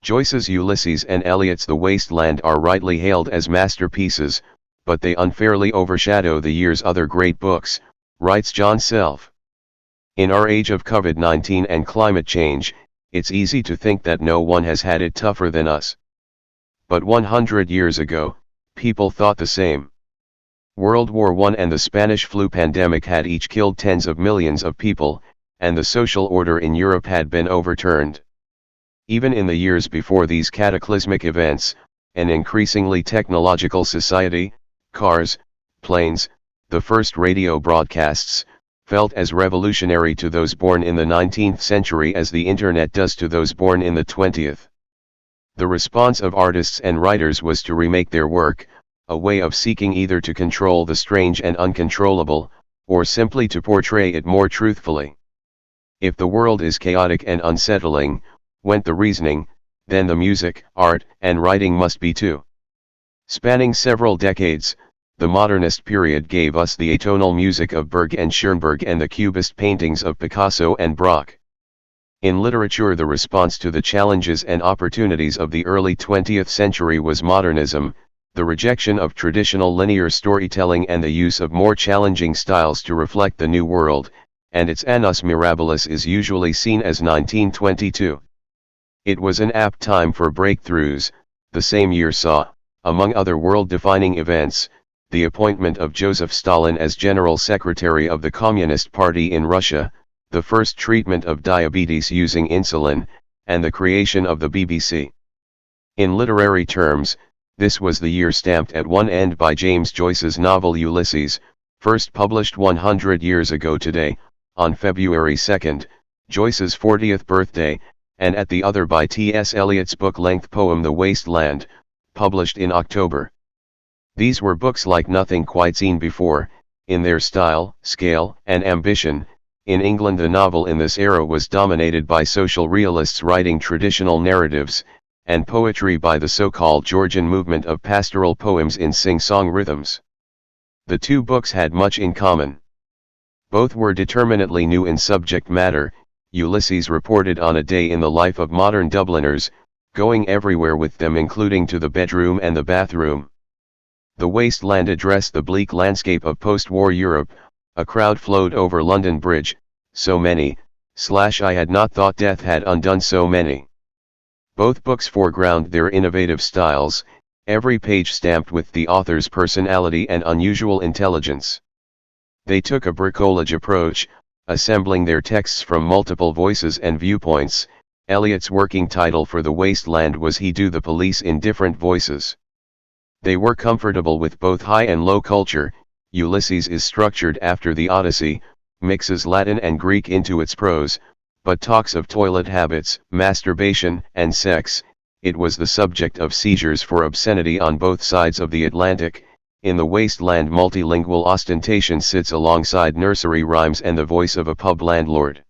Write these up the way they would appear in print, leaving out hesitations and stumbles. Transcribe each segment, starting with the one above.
Joyce's Ulysses and Eliot's The Waste Land are rightly hailed as masterpieces, but they unfairly overshadow the year's other great books, writes John Self. In our age of COVID-19 and climate change, it's easy to think that no one has had it tougher than us. But 100 years ago, people thought the same. World War I and the Spanish flu pandemic had each killed tens of millions of people, and the social order in Europe had been overturned. Even in the years before these cataclysmic events, an increasingly technological society, cars, planes, the first radio broadcasts, felt as revolutionary to those born in the 19th century as the internet does to those born in the 20th. The response of artists and writers was to remake their work, a way of seeking either to control the strange and uncontrollable, or simply to portray it more truthfully. If the world is chaotic and unsettling, went the reasoning, then the music, art, and writing must be too. Spanning several decades, the modernist period gave us the atonal music of Berg and Schoenberg and the cubist paintings of Picasso and Braque. In literature, the response to the challenges and opportunities of the early 20th century was modernism, the rejection of traditional linear storytelling and the use of more challenging styles to reflect the new world, and its annus mirabilis is usually seen as 1922. It was an apt time for breakthroughs. The same year saw, among other world-defining events, the appointment of Joseph Stalin as General Secretary of the Communist Party in Russia, the first treatment of diabetes using insulin, and the creation of the BBC. In literary terms, this was the year stamped at one end by James Joyce's novel Ulysses, first published 100 years ago today, on February 2, Joyce's 40th birthday, and at the other by T.S. Eliot's book-length poem The Waste Land, published in October. These were books like nothing quite seen before, in their style, scale, and ambition. In England, the novel in this era was dominated by social realists writing traditional narratives, and poetry by the so-called Georgian movement of pastoral poems in sing-song rhythms. The two books had much in common. Both were determinately new in subject matter. Ulysses reported on a day in the life of modern Dubliners, going everywhere with them, including to the bedroom and the bathroom. The Waste Land addressed the bleak landscape of post-war Europe. A crowd flowed over London Bridge, so many, I had not thought death had undone so many. Both books foreground their innovative styles, every page stamped with the author's personality and unusual intelligence. They took a bricolage approach, assembling their texts from multiple voices and viewpoints. Eliot's working title for The Waste Land was He Do the Police in Different Voices. They were comfortable with both high and low culture. Ulysses is structured after the Odyssey, mixes Latin and Greek into its prose, but talks of toilet habits, masturbation, and sex. It was the subject of seizures for obscenity on both sides of the Atlantic. In The Waste Land, multilingual ostentation sits alongside nursery rhymes and the voice of a pub landlord.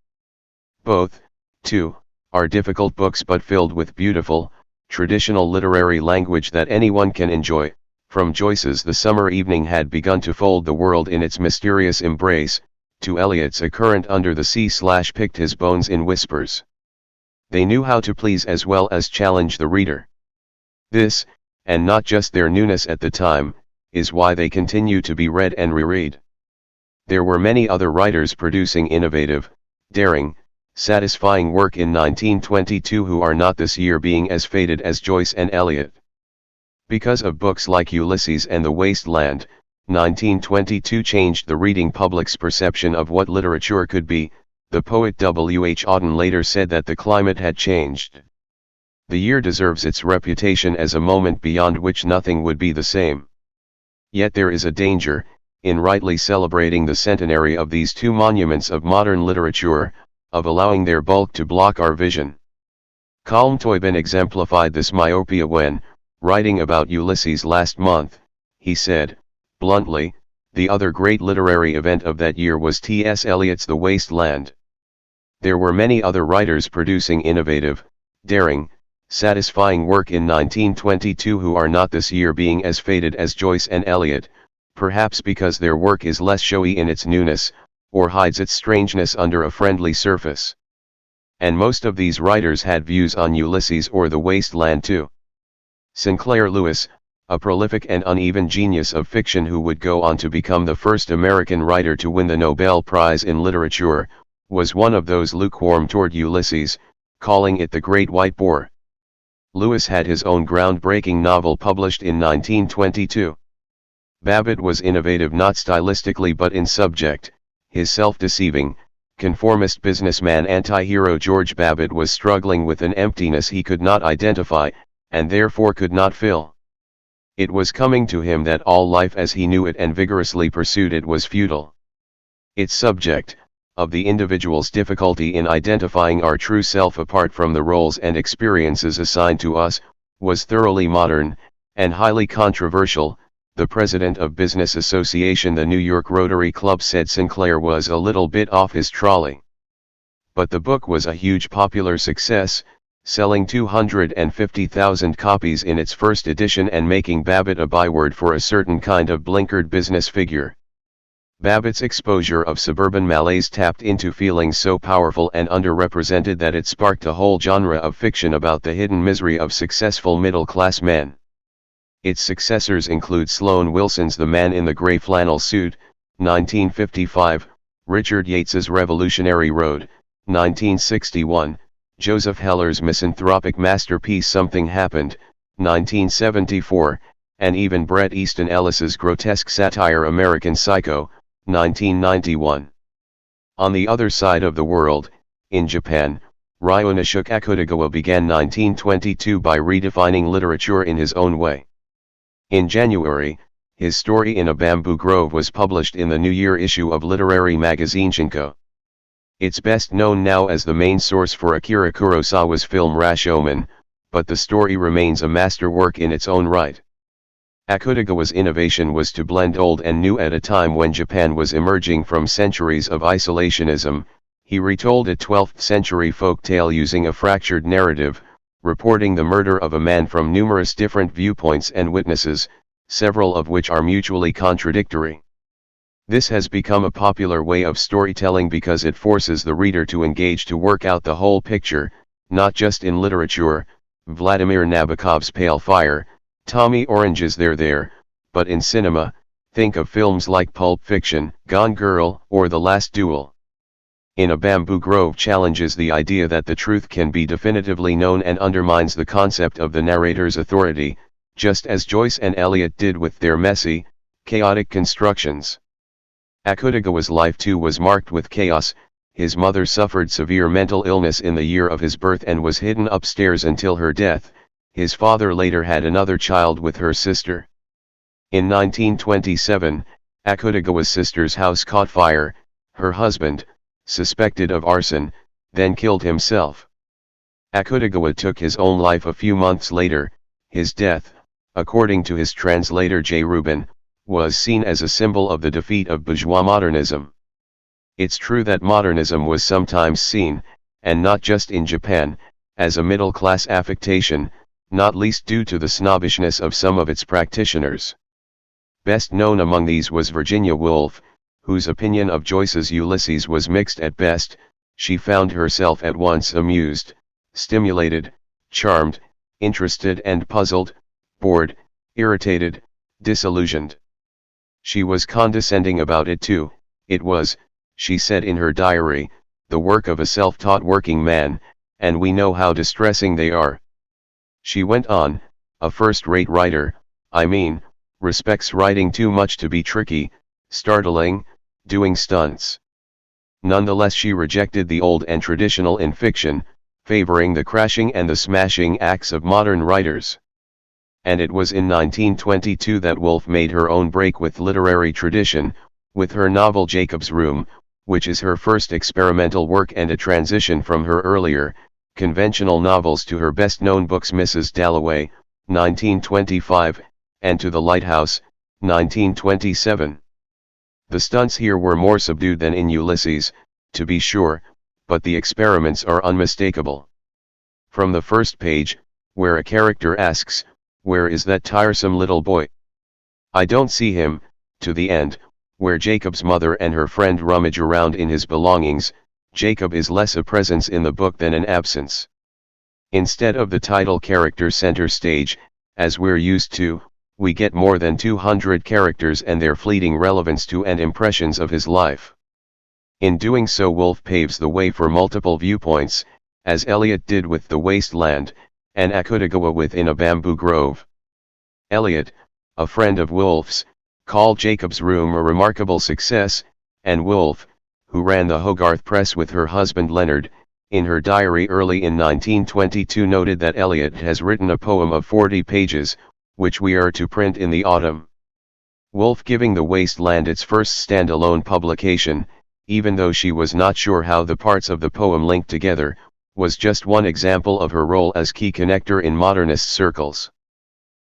Both, too, are difficult books but filled with beautiful, traditional literary language that anyone can enjoy. From Joyce's The Summer Evening had begun to fold the world in its mysterious embrace, to Eliot's A Current Under the Sea / Picked His Bones in Whispers. They knew how to please as well as challenge the reader. This, and not just their newness at the time, is why they continue to be read and reread. There were many other writers producing innovative, daring, satisfying work in 1922 who are not this year being as faded as Joyce and Eliot. Because of books like Ulysses and The Waste Land, 1922 changed the reading public's perception of what literature could be. The poet W. H. Auden later said that the climate had changed. The year deserves its reputation as a moment beyond which nothing would be the same. Yet there is a danger, in rightly celebrating the centenary of these two monuments of modern literature, of allowing their bulk to block our vision. Kalmtoiben exemplified this myopia when, writing about Ulysses last month, he said, bluntly, the other great literary event of that year was T.S. Eliot's The Waste Land. There were many other writers producing innovative, daring, satisfying work in 1922 who are not this year being as faded as Joyce and Eliot, perhaps because their work is less showy in its newness, or hides its strangeness under a friendly surface. and most of these writers had views on Ulysses or the wasteland too. Sinclair Lewis, a prolific and uneven genius of fiction who would go on to become the first American writer to win the Nobel Prize in Literature, was one of those lukewarm toward Ulysses, calling it the Great White Bore. Lewis had his own groundbreaking novel published in 1922. Babbitt was innovative not stylistically but in subject. His self-deceiving, conformist businessman anti-hero George Babbitt was struggling with an emptiness he could not identify, and therefore could not fill. It was coming to him that all life as he knew it and vigorously pursued it was futile. Its subject, of the individual's difficulty in identifying our true self apart from the roles and experiences assigned to us, was thoroughly modern, and highly controversial. The president of Business Association, the New York Rotary Club, said Sinclair was a little bit off his trolley. But the book was a huge popular success, selling 250,000 copies in its first edition and making Babbitt a byword for a certain kind of blinkered business figure. Babbitt's exposure of suburban malaise tapped into feelings so powerful and underrepresented that it sparked a whole genre of fiction about the hidden misery of successful middle-class men. Its successors include Sloan Wilson's The Man in the Gray Flannel Suit, 1955, Richard Yates's Revolutionary Road, 1961, Joseph Heller's misanthropic masterpiece Something Happened, 1974, and even Bret Easton Ellis's grotesque satire American Psycho, 1991. On the other side of the world, in Japan, Ryonosuke Akutagawa began 1922 by redefining literature in his own way. In January, his story In a Bamboo Grove was published in the New Year issue of literary magazine Shinko. It's best known now as the main source for Akira Kurosawa's film Rashomon, but the story remains a masterwork in its own right. Akutagawa's innovation was to blend old and new at a time when Japan was emerging from centuries of isolationism. He retold a 12th-century folk tale using a fractured narrative, reporting the murder of a man from numerous different viewpoints and witnesses, several of which are mutually contradictory. This has become a popular way of storytelling because it forces the reader to engage to work out the whole picture, not just in literature, Vladimir Nabokov's Pale Fire, Tommy Orange's There, but in cinema, think of films like Pulp Fiction, Gone Girl, or The Last Duel. In a Bamboo Grove challenges the idea that the truth can be definitively known and undermines the concept of the narrator's authority, just as Joyce and Eliot did with their messy, chaotic constructions. Akutagawa's life too was marked with chaos. His mother suffered severe mental illness in the year of his birth and was hidden upstairs until her death. His father later had another child with her sister. In 1927, Akutagawa's sister's house caught fire. Her husband, suspected of arson, then killed himself. Akutagawa took his own life a few months later. His death, according to his translator J. Rubin, was seen as a symbol of the defeat of bourgeois modernism. It's true that modernism was sometimes seen, and not just in Japan, as a middle-class affectation, not least due to the snobbishness of some of its practitioners. Best known among these was Virginia Woolf, whose opinion of Joyce's Ulysses was mixed at best. She found herself at once amused, stimulated, charmed, interested and puzzled, bored, irritated, disillusioned. She was condescending about it too. It was, she said in her diary, the work of a self-taught working man, and we know how distressing they are. She went on, a first-rate writer, respects writing too much to be tricky, startling, doing stunts. Nonetheless, she rejected the old and traditional in fiction, favoring the crashing and the smashing acts of modern writers. And it was in 1922 that Woolf made her own break with literary tradition, with her novel Jacob's Room, which is her first experimental work and a transition from her earlier, conventional novels to her best-known books Mrs. Dalloway, 1925, and To the Lighthouse, 1927. The stunts here were more subdued than in Ulysses, to be sure, but the experiments are unmistakable. From the first page, where a character asks, "Where is that tiresome little boy? I don't see him," to the end, where Jacob's mother and her friend rummage around in his belongings, Jacob is less a presence in the book than an absence. Instead of the title character center stage, as we're used to, we get more than 200 characters and their fleeting relevance to and impressions of his life. In doing so, Woolf paves the way for multiple viewpoints, as Eliot did with The Waste Land, and Akutagawa with In a Bamboo Grove. Eliot, a friend of Woolf's, called Jacob's Room a remarkable success, and Woolf, who ran the Hogarth Press with her husband Leonard, in her diary early in 1922 noted that Eliot has written a poem of 40 pages, which we are to print in the autumn. Woolf giving The Waste Land its first standalone publication, even though she was not sure how the parts of the poem linked together, was just one example of her role as key connector in modernist circles.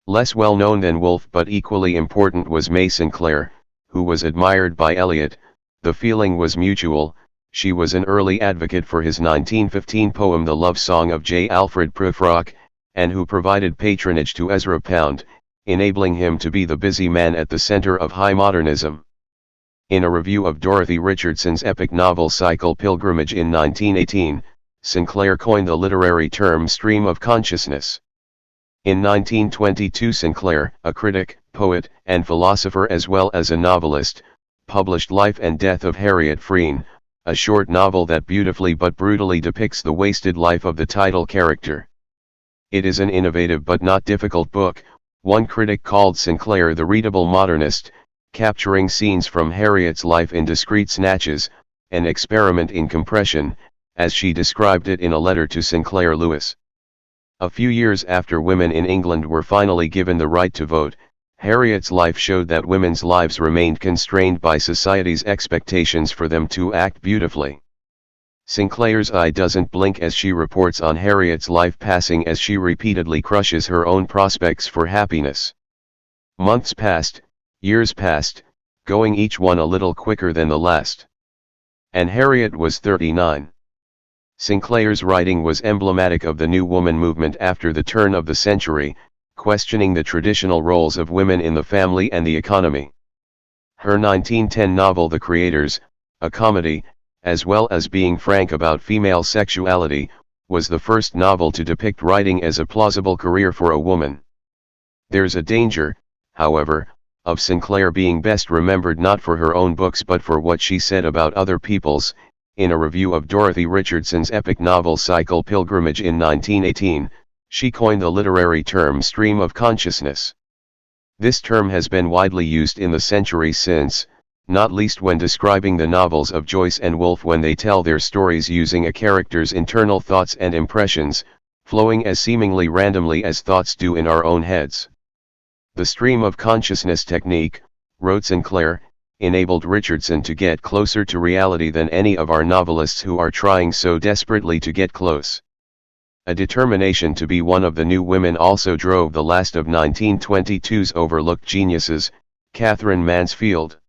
Less well known than Woolf but equally important was May Sinclair, who was admired by Eliot. The feeling was mutual. She was an early advocate for his 1915 poem The Love Song of J. Alfred Prufrock, and who provided patronage to Ezra Pound, enabling him to be the busy man at the center of high modernism. In a review of Dorothy Richardson's epic novel cycle Pilgrimage in 1918, Sinclair coined the literary term stream of consciousness. In 1922, Sinclair, a critic, poet, and philosopher as well as a novelist, published Life and Death of Harriet Frene, a short novel that beautifully but brutally depicts the wasted life of the title character. It is an innovative but not difficult book. One critic called Sinclair the readable modernist, capturing scenes from Harriet's life in discrete snatches, an experiment in compression, as she described it in a letter to Sinclair Lewis. A few years after women in England were finally given the right to vote, Harriet's life showed that women's lives remained constrained by society's expectations for them to act beautifully. Sinclair's eye doesn't blink as she reports on Harriet's life passing as she repeatedly crushes her own prospects for happiness. Months passed, years passed, going each one a little quicker than the last. And Harriet was 39. Sinclair's writing was emblematic of the New Woman movement after the turn of the century, questioning the traditional roles of women in the family and the economy. Her 1910 novel The Creators, a comedy, as well as being frank about female sexuality, was the first novel to depict writing as a plausible career for a woman. There's a danger, however, of Sinclair being best remembered not for her own books but for what she said about other people's. In a review of Dorothy Richardson's epic novel cycle Pilgrimage in 1918, she coined the literary term stream of consciousness. This term has been widely used in the centuries since, not least when describing the novels of Joyce and Woolf when they tell their stories using a character's internal thoughts and impressions, flowing as seemingly randomly as thoughts do in our own heads. The stream of consciousness technique, wrote Sinclair, enabled Richardson to get closer to reality than any of our novelists who are trying so desperately to get close. A determination to be one of the new women also drove the last of 1922's overlooked geniuses, Catherine Mansfield.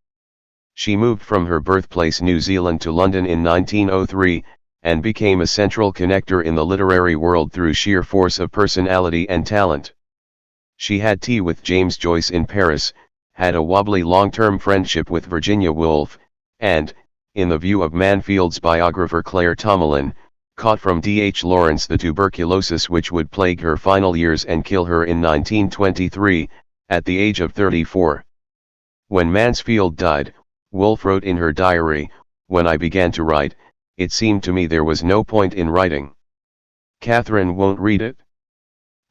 She moved from her birthplace New Zealand to London in 1903, and became a central connector in the literary world through sheer force of personality and talent. She had tea with James Joyce in Paris, had a wobbly long-term friendship with Virginia Woolf, and, in the view of Mansfield's biographer Claire Tomalin, caught from D.H. Lawrence the tuberculosis which would plague her final years and kill her in 1923, at the age of 34. When Mansfield died, Woolf wrote in her diary, "When I began to write, it seemed to me there was no point in writing. Catherine won't read it.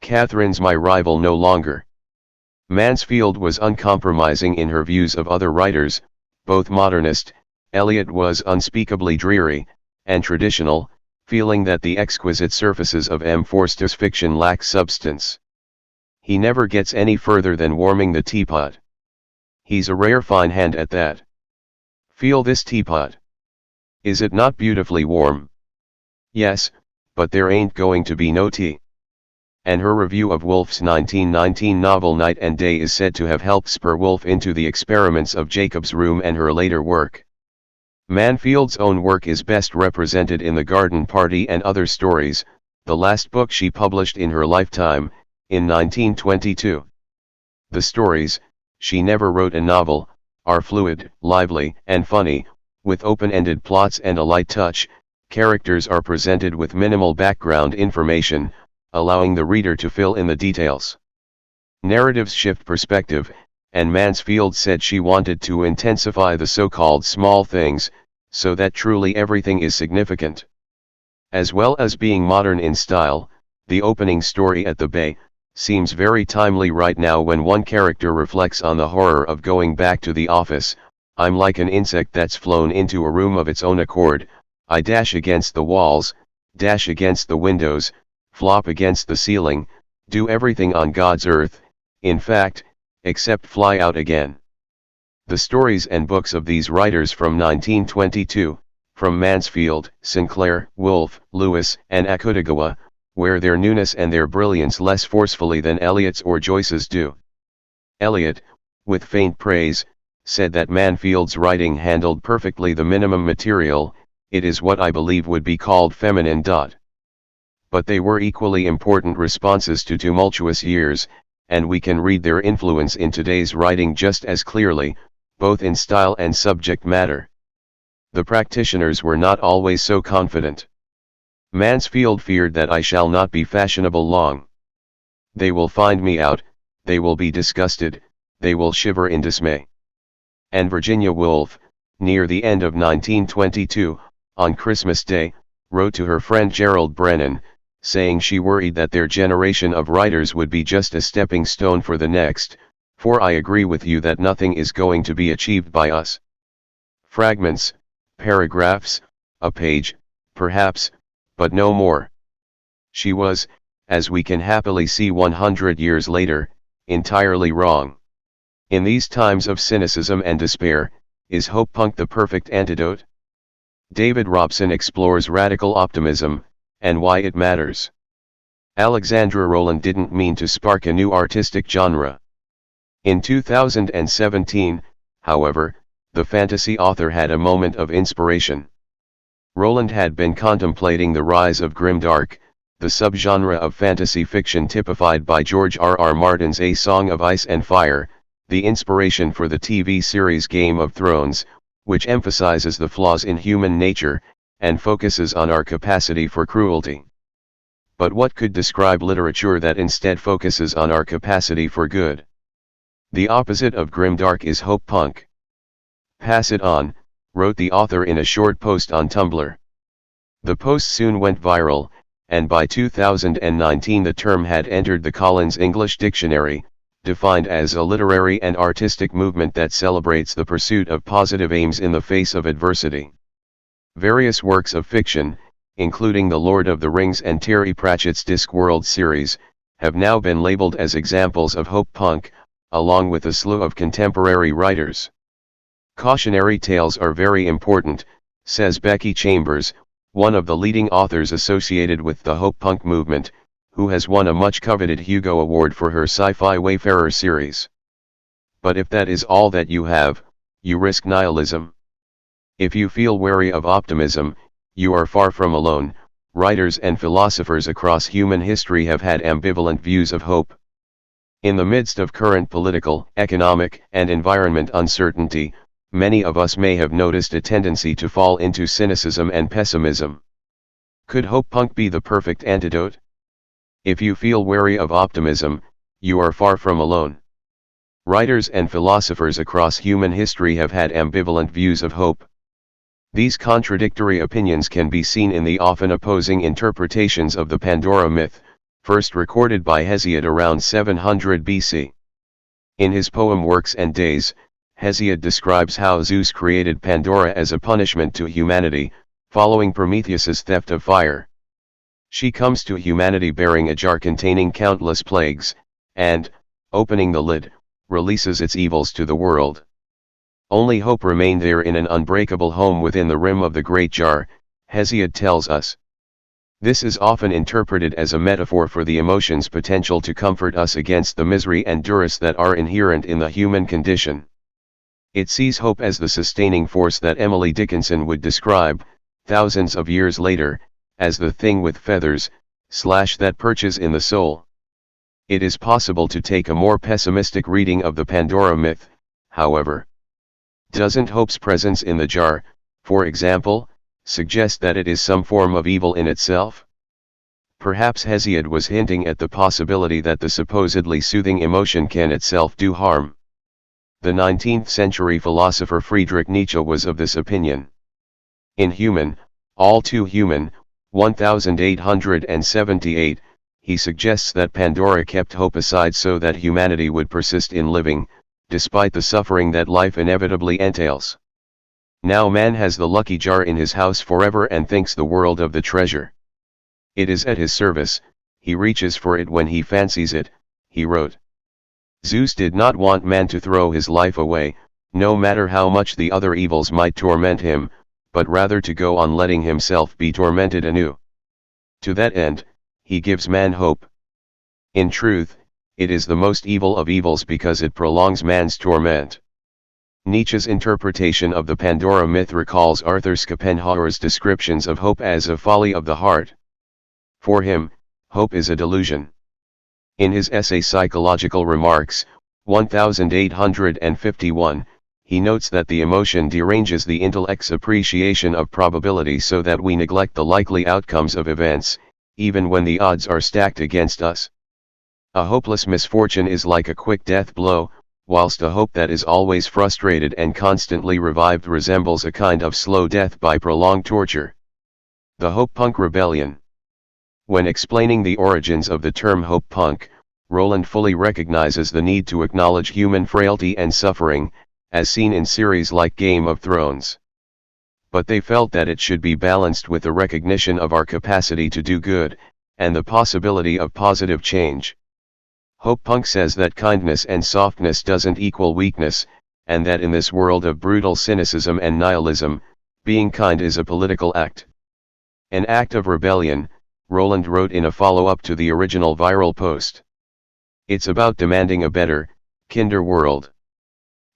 Catherine's my rival no longer." Mansfield was uncompromising in her views of other writers, both modernist. Eliot was unspeakably dreary, and traditional, feeling that the exquisite surfaces of M. Forster's fiction lack substance. He never gets any further than warming the teapot. He's a rare fine hand at that. Feel this teapot. Is it not beautifully warm? Yes, but there ain't going to be no tea. And her review of Woolf's 1919 novel Night and Day is said to have helped spur Woolf into the experiments of Jacob's Room and her later work. Mansfield's own work is best represented in The Garden Party and Other Stories, the last book she published in her lifetime, in 1922. The stories, she never wrote a novel, are fluid, lively, and funny, with open-ended plots and a light touch, characters are presented with minimal background information, allowing the reader to fill in the details. Narratives shift perspective, and Mansfield said she wanted to intensify the so-called small things, so that truly everything is significant. As well as being modern in style, the opening story at the Bay seems very timely right now when one character reflects on the horror of going back to the office. I'm like an insect that's flown into a room of its own accord. I dash against the walls, dash against the windows, flop against the ceiling, do everything on God's earth, in fact, except fly out again. The stories and books of these writers from 1922, from Mansfield, Sinclair, Woolf, Lewis, and Akutagawa, wear their newness and their brilliance less forcefully than Eliot's or Joyce's do. Eliot, with faint praise, said that Mansfield's writing handled perfectly the minimum material. It is what I believe would be called feminine. But they were equally important responses to tumultuous years, and we can read their influence in today's writing just as clearly, both in style and subject matter. The practitioners were not always so confident. Mansfield feared that I shall not be fashionable long. They will find me out, they will be disgusted, they will shiver in dismay. And Virginia Woolf, near the end of 1922, on Christmas Day, wrote to her friend Gerald Brennan, saying she worried that their generation of writers would be just a stepping stone for the next, for I agree with you that nothing is going to be achieved by us. Fragments, paragraphs, a page, perhaps, but no more. She was, as we can happily see 100 years later, entirely wrong. In these times of cynicism and despair, is hope punk the perfect antidote? David Robson explores radical optimism, and why it matters. Alexandra Rowland didn't mean to spark a new artistic genre. In 2017, however, the fantasy author had a moment of inspiration. Rowland had been contemplating the rise of grimdark, the subgenre of fantasy fiction typified by George R.R. Martin's A Song of Ice and Fire, the inspiration for the TV series Game of Thrones, which emphasizes the flaws in human nature, and focuses on our capacity for cruelty. But what could describe literature that instead focuses on our capacity for good? The opposite of grimdark is hope punk. Pass it on, wrote the author in a short post on Tumblr. The post soon went viral, and by 2019 the term had entered the Collins English Dictionary, defined as a literary and artistic movement that celebrates the pursuit of positive aims in the face of adversity. Various works of fiction, including The Lord of the Rings and Terry Pratchett's Discworld series, have now been labeled as examples of hope punk, along with a slew of contemporary writers. Cautionary tales are very important, says Becky Chambers, one of the leading authors associated with the hope punk movement, who has won a much-coveted Hugo Award for her sci-fi Wayfarer series. But if that is all that you have, you risk nihilism. If you feel wary of optimism, you are far from alone. Writers and philosophers across human history have had ambivalent views of hope. In the midst of current political, economic, and environment uncertainty, many of us may have noticed a tendency to fall into cynicism and pessimism. Could hope punk be the perfect antidote? If you feel wary of optimism, you are far from alone. Writers and philosophers across human history have had ambivalent views of hope. These contradictory opinions can be seen in the often opposing interpretations of the Pandora myth, first recorded by Hesiod around 700 BC. In his poem Works and Days, Hesiod describes how Zeus created Pandora as a punishment to humanity, following Prometheus's theft of fire. She comes to humanity bearing a jar containing countless plagues, and, opening the lid, releases its evils to the world. Only hope remained there in an unbreakable home within the rim of the great jar, Hesiod tells us. This is often interpreted as a metaphor for the emotions' potential to comfort us against the misery and duress that are inherent in the human condition. It sees hope as the sustaining force that Emily Dickinson would describe, thousands of years later, as the thing with feathers, that perches in the soul. It is possible to take a more pessimistic reading of the Pandora myth, however. Doesn't hope's presence in the jar, for example, suggest that it is some form of evil in itself? Perhaps Hesiod was hinting at the possibility that the supposedly soothing emotion can itself do harm. The 19th century philosopher Friedrich Nietzsche was of this opinion. In Human, All Too Human, 1878, he suggests that Pandora kept hope aside so that humanity would persist in living, despite the suffering that life inevitably entails. Now man has the lucky jar in his house forever and thinks the world of the treasure. It is at his service, he reaches for it when he fancies it, he wrote. Zeus did not want man to throw his life away, no matter how much the other evils might torment him, but rather to go on letting himself be tormented anew. To that end, he gives man hope. In truth, it is the most evil of evils because it prolongs man's torment. Nietzsche's interpretation of the Pandora myth recalls Arthur Schopenhauer's descriptions of hope as a folly of the heart. For him, hope is a delusion. In his essay Psychological Remarks, 1851, he notes that the emotion deranges the intellect's appreciation of probability so that we neglect the likely outcomes of events, even when the odds are stacked against us. A hopeless misfortune is like a quick death blow, whilst a hope that is always frustrated and constantly revived resembles a kind of slow death by prolonged torture. The Hope Punk Rebellion. When explaining the origins of the term hope punk, Roland fully recognizes the need to acknowledge human frailty and suffering, as seen in series like Game of Thrones. But they felt that it should be balanced with the recognition of our capacity to do good, and the possibility of positive change. Hope Punk says that kindness and softness doesn't equal weakness, and that in this world of brutal cynicism and nihilism, being kind is a political act. An act of rebellion, Roland wrote in a follow-up to the original viral post. It's about demanding a better, kinder world.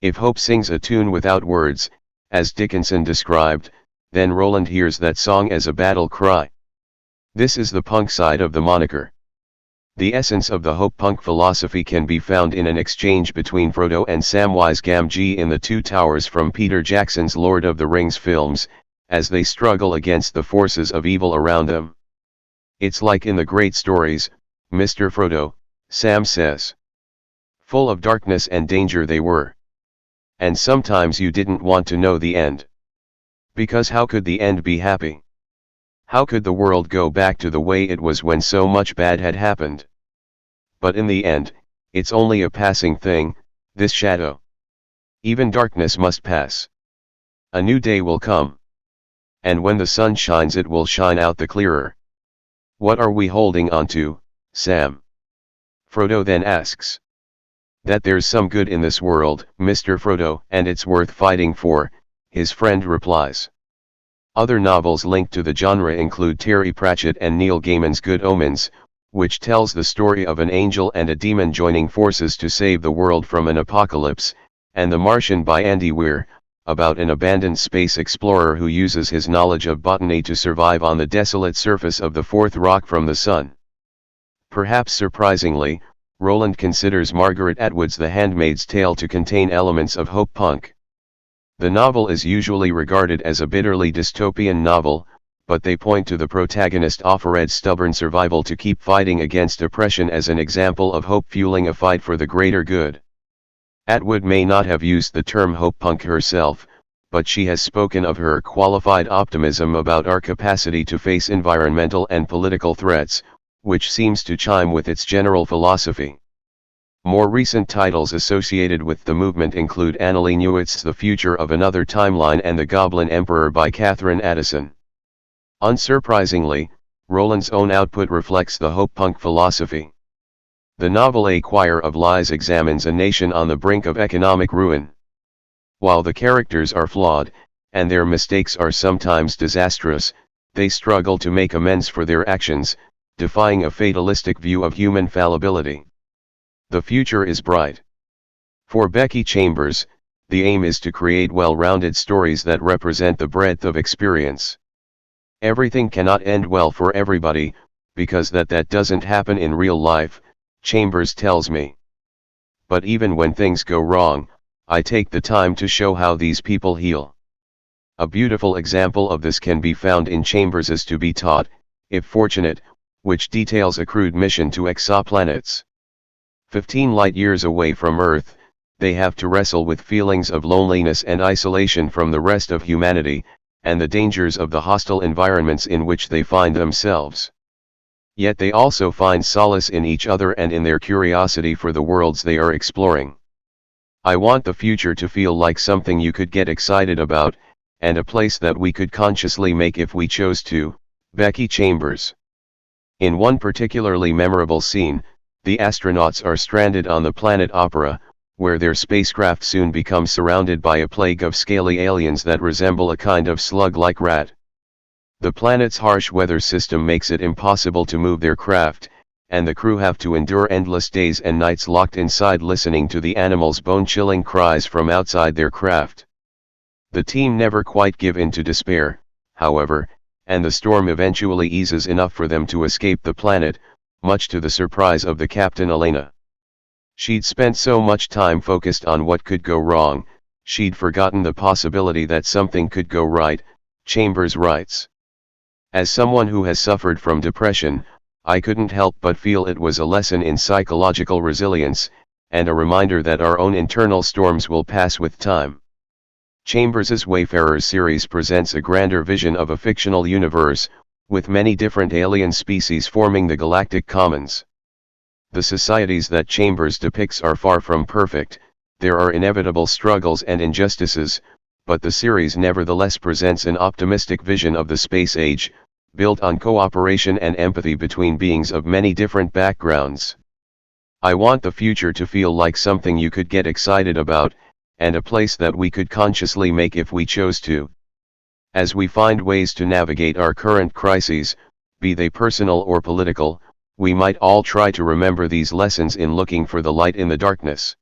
If hope sings a tune without words, as Dickinson described, then Roland hears that song as a battle cry. This is the punk side of the moniker. The essence of the hope punk philosophy can be found in an exchange between Frodo and Samwise Gamgee in The Two Towers from Peter Jackson's Lord of the Rings films, as they struggle against the forces of evil around them. It's like in the great stories, Mr. Frodo, Sam says. Full of darkness and danger they were. And sometimes you didn't want to know the end. Because how could the end be happy? How could the world go back to the way it was when so much bad had happened? But in the end, it's only a passing thing, this shadow. Even darkness must pass. A new day will come. And when the sun shines it will shine out the clearer. What are we holding on to, Sam? Frodo then asks. That there's some good in this world, Mr. Frodo, and it's worth fighting for, his friend replies. Other novels linked to the genre include Terry Pratchett and Neil Gaiman's Good Omens, which tells the story of an angel and a demon joining forces to save the world from an apocalypse, and The Martian by Andy Weir, about an abandoned space explorer who uses his knowledge of botany to survive on the desolate surface of the fourth rock from the sun. Perhaps surprisingly, Roland considers Margaret Atwood's The Handmaid's Tale to contain elements of hope punk. The novel is usually regarded as a bitterly dystopian novel, but they point to the protagonist Offred's stubborn survival to keep fighting against oppression as an example of hope fueling a fight for the greater good. Atwood may not have used the term hope punk herself, but she has spoken of her qualified optimism about our capacity to face environmental and political threats, which seems to chime with its general philosophy. More recent titles associated with the movement include Annalee Newitz's The Future of Another Timeline and The Goblin Emperor by Catherine Addison. Unsurprisingly, Roland's own output reflects the hope punk philosophy. The novel A Choir of Lies examines a nation on the brink of economic ruin. While the characters are flawed, and their mistakes are sometimes disastrous, they struggle to make amends for their actions, defying a fatalistic view of human fallibility. The future is bright. For Becky Chambers, the aim is to create well-rounded stories that represent the breadth of experience. Everything cannot end well for everybody, because that doesn't happen in real life, Chambers tells me. But even when things go wrong, I take the time to show how these people heal. A beautiful example of this can be found in Chambers' To Be Taught, If Fortunate, which details a crewed mission to exoplanets. 15 light-years away from Earth, they have to wrestle with feelings of loneliness and isolation from the rest of humanity, and the dangers of the hostile environments in which they find themselves. Yet they also find solace in each other and in their curiosity for the worlds they are exploring. I want the future to feel like something you could get excited about, and a place that we could consciously make if we chose to. Becky Chambers. In one particularly memorable scene, the astronauts are stranded on the planet Opera, where their spacecraft soon becomes surrounded by a plague of scaly aliens that resemble a kind of slug-like rat. The planet's harsh weather system makes it impossible to move their craft, and the crew have to endure endless days and nights locked inside listening to the animals' bone-chilling cries from outside their craft. The team never quite give in to despair, however, and the storm eventually eases enough for them to escape the planet, much to the surprise of the captain Elena. She'd spent so much time focused on what could go wrong, she'd forgotten the possibility that something could go right, Chambers writes. As someone who has suffered from depression, I couldn't help but feel it was a lesson in psychological resilience, and a reminder that our own internal storms will pass with time. Chambers' Wayfarers series presents a grander vision of a fictional universe, with many different alien species forming the galactic commons. The societies that Chambers depicts are far from perfect, there are inevitable struggles and injustices, but the series nevertheless presents an optimistic vision of the space age, built on cooperation and empathy between beings of many different backgrounds. I want the future to feel like something you could get excited about, and a place that we could consciously make if we chose to. As we find ways to navigate our current crises, be they personal or political, we might all try to remember these lessons in looking for the light in the darkness.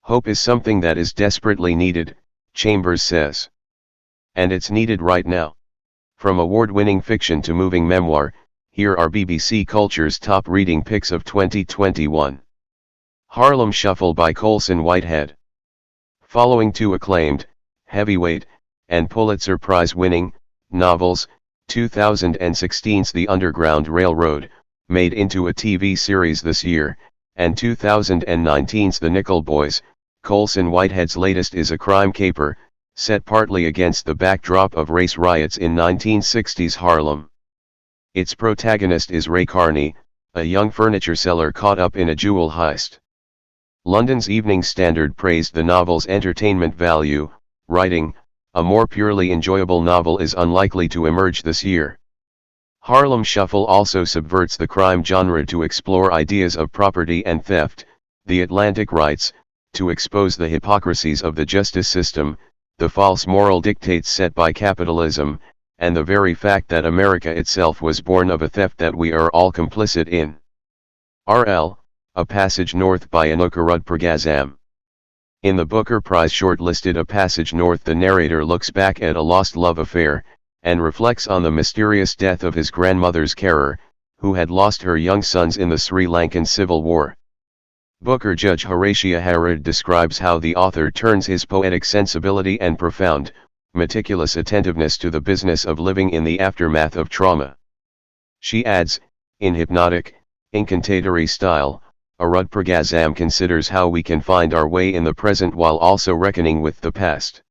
Hope is something that is desperately needed, Chambers says. And it's needed right now. From award-winning fiction to moving memoir, here are BBC Culture's top reading picks of 2021. Harlem Shuffle by Colson Whitehead. Following two acclaimed, heavyweight, and Pulitzer Prize-winning novels, 2016's The Underground Railroad, made into a TV series this year, and 2019's The Nickel Boys, Colson Whitehead's latest is a crime caper, set partly against the backdrop of race riots in 1960s Harlem. Its protagonist is Ray Carney, a young furniture seller caught up in a jewel heist. London's Evening Standard praised the novel's entertainment value, writing, "A more purely enjoyable novel is unlikely to emerge this year." Harlem Shuffle also subverts the crime genre to explore ideas of property and theft, The Atlantic writes, to expose the hypocrisies of the justice system, the false moral dictates set by capitalism, and the very fact that America itself was born of a theft that we are all complicit in. R.L., A Passage North by Anuka Rudpragazam. In the Booker Prize shortlisted A Passage North, the narrator looks back at a lost love affair, and reflects on the mysterious death of his grandmother's carer, who had lost her young sons in the Sri Lankan Civil War. Booker judge Horatia Harrod describes how the author turns his poetic sensibility and profound, meticulous attentiveness to the business of living in the aftermath of trauma. She adds, in hypnotic, incantatory style, Rudpragazam considers how we can find our way in the present while also reckoning with the past.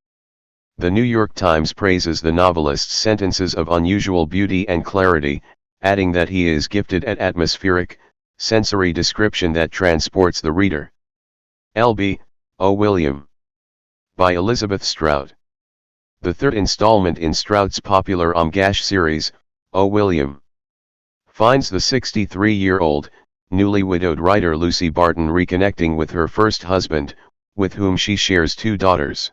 The New York Times praises the novelist's sentences of unusual beauty and clarity, adding that he is gifted at atmospheric, sensory description that transports the reader. L.B. O. William. By Elizabeth Strout. The third installment in Strout's popular Gash series, O. William, finds the 63-year-old, newly widowed writer Lucy Barton reconnecting with her first husband, with whom she shares two daughters.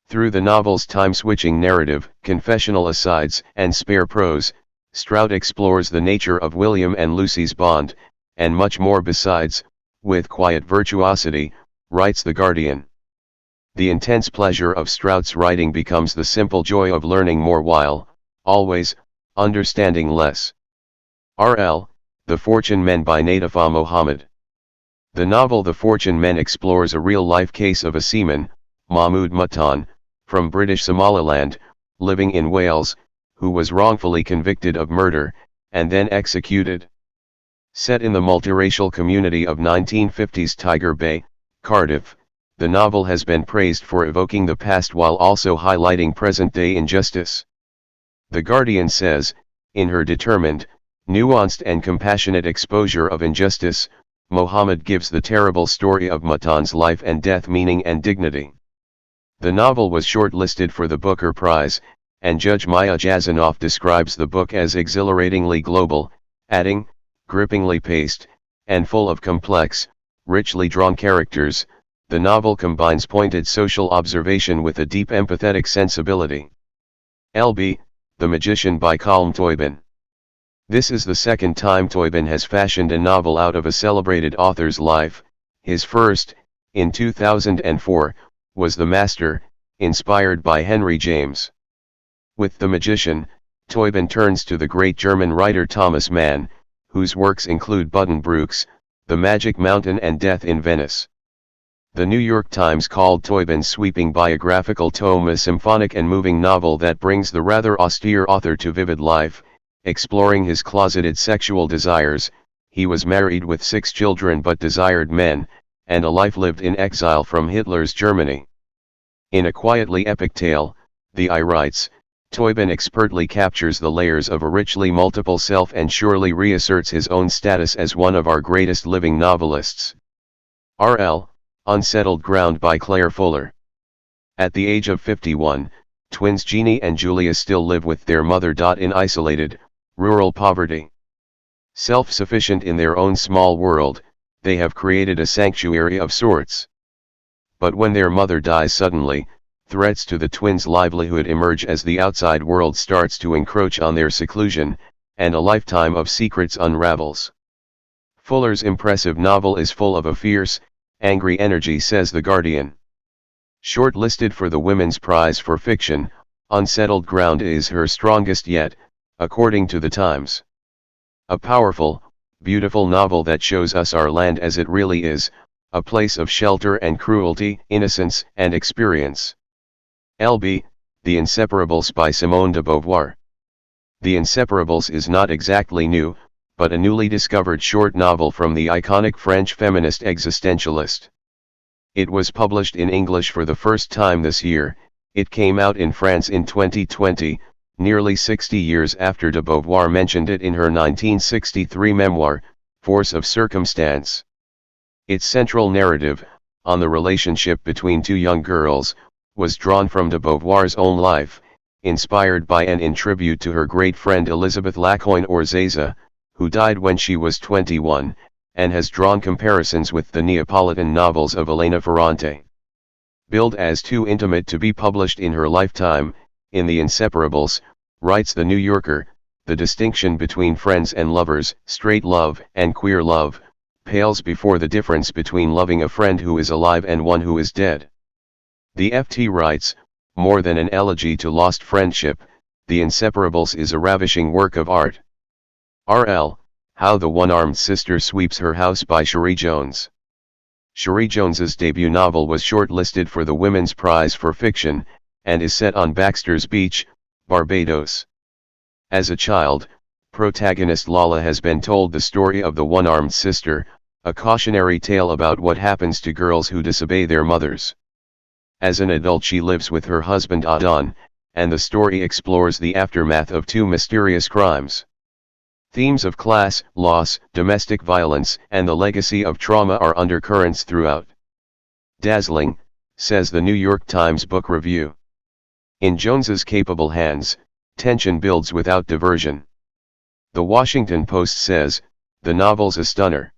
Through the novel's time-switching narrative, confessional asides, and spare prose, Strout explores the nature of William and Lucy's bond, and much more besides, with quiet virtuosity, writes The Guardian. The intense pleasure of Strout's writing becomes the simple joy of learning more while, always, understanding less. R.L., The Fortune Men by Natafa Mohammed. The novel The Fortune Men explores a real-life case of a seaman, Mahmoud Muttan, from British Somaliland, living in Wales, who was wrongfully convicted of murder, and then executed. Set in the multiracial community of 1950s Tiger Bay, Cardiff, the novel has been praised for evoking the past while also highlighting present-day injustice. The Guardian says, in her determined, nuanced and compassionate exposure of injustice, Mohammed gives the terrible story of Matan's life and death meaning and dignity. The novel was shortlisted for the Booker Prize, and Judge Maya Jazanoff describes the book as exhilaratingly global, adding, grippingly paced, and full of complex, richly drawn characters. The novel combines pointed social observation with a deep empathetic sensibility. L.B., The Magician by Colm Toibin. This is the second time Toibin has fashioned a novel out of a celebrated author's life. His first, in 2004, was The Master, inspired by Henry James. With The Magician, Toibin turns to the great German writer Thomas Mann, whose works include Buddenbrooks, The Magic Mountain and Death in Venice. The New York Times called Toibin's sweeping biographical tome a symphonic and moving novel that brings the rather austere author to vivid life, exploring his closeted sexual desires. He was married with 6 children but desired men, and a life lived in exile from Hitler's Germany. In a quietly epic tale, the I writes, Toibin expertly captures the layers of a richly multiple self and surely reasserts his own status as one of our greatest living novelists. R.L. Unsettled Ground by Claire Fuller. At the age of 51, twins Jeannie and Julia still live with their mother. In isolated, rural poverty. Self-sufficient in their own small world, they have created a sanctuary of sorts. But when their mother dies suddenly, threats to the twins' livelihood emerge as the outside world starts to encroach on their seclusion, and a lifetime of secrets unravels. Fuller's impressive novel is full of a fierce, angry energy, says The Guardian. Shortlisted for the Women's Prize for Fiction, Unsettled Ground is her strongest yet, according to The Times. A powerful, beautiful novel that shows us our land as it really is, a place of shelter and cruelty, innocence and experience. L.B., The Inseparables by Simone de Beauvoir. The Inseparables is not exactly new, but a newly discovered short novel from the iconic French feminist existentialist. It was published in English for the first time this year. It came out in France in 2020, nearly 60 years after de Beauvoir mentioned it in her 1963 memoir, Force of Circumstance. Its central narrative, on the relationship between 2 young girls, was drawn from de Beauvoir's own life, inspired by and in tribute to her great friend Elisabeth Lacoin-Orzaza, who died when she was 21, and has drawn comparisons with the Neapolitan novels of Elena Ferrante. Billed as too intimate to be published in her lifetime, in The Inseparables, writes The New Yorker, the distinction between friends and lovers, straight love and queer love, pales before the difference between loving a friend who is alive and one who is dead. The FT writes, more than an elegy to lost friendship, The Inseparables is a ravishing work of art. R.L., How the One-Armed Sister Sweeps Her House by Cherie Jones. Cherie Jones's debut novel was shortlisted for the Women's Prize for Fiction, and is set on Baxter's Beach, Barbados. As a child, protagonist Lala has been told the story of the one-armed sister, a cautionary tale about what happens to girls who disobey their mothers. As an adult she lives with her husband Adon, and the story explores the aftermath of 2 mysterious crimes. Themes of class, loss, domestic violence, and the legacy of trauma are undercurrents throughout. Dazzling, says the New York Times Book Review. In Jones's capable hands, tension builds without diversion. The Washington Post says, the novel's a stunner.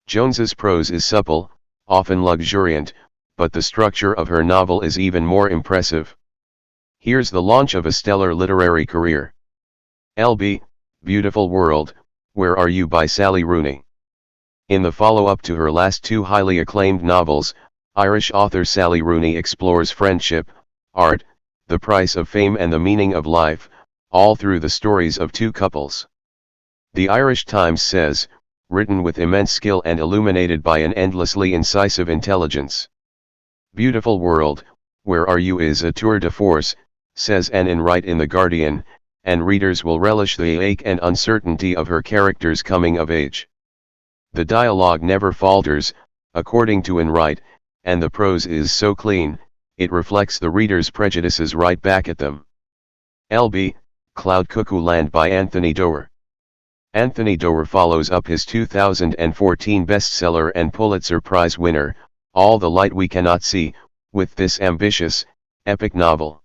Jones's prose is supple, often luxuriant, but the structure of her novel is even more impressive. Here's the launch of a stellar literary career. L.B., Beautiful World, Where Are You by Sally Rooney. In the follow-up to her last 2 highly acclaimed novels, Irish author Sally Rooney explores friendship, art, the price of fame and the meaning of life, all through the stories of 2 couples. The Irish Times says, written with immense skill and illuminated by an endlessly incisive intelligence. Beautiful World, Where Are You is a tour de force, says Anne Enright in The Guardian, and readers will relish the ache and uncertainty of her characters' coming of age. The dialogue never falters, according to Enright, and the prose is so clean, it reflects the reader's prejudices right back at them. L.B. Cloud Cuckoo Land by Anthony Doerr. Anthony Doerr follows up his 2014 bestseller and Pulitzer Prize winner, All the Light We Cannot See, with this ambitious, epic novel.